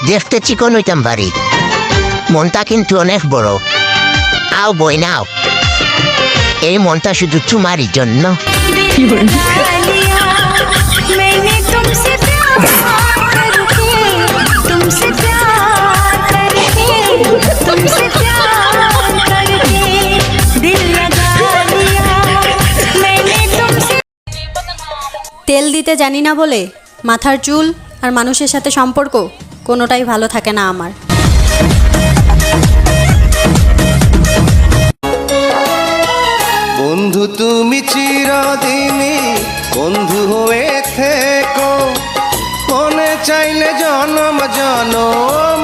দেখতে চিকন হইতাম বাড়ি, মনটা কিন্তু অনেক বড়। আও বই নাও, এই মনটা শুধু তোমারই জন্য। मैंने तुमसे प्यार करके तुमसे प्यार करके तुमसे प्यार करके दिल लगा लिया मैंने तुमसे। তেল দিতে জানি না বলে মাথার চুল আর মানুষের সাথে সম্পর্ক কোনোটাই ভালো থাকে না আমার। বন্ধু তুমি চিরদিনই বন্ধু হয়ে থেকো, মনে চাইলে জনম জনম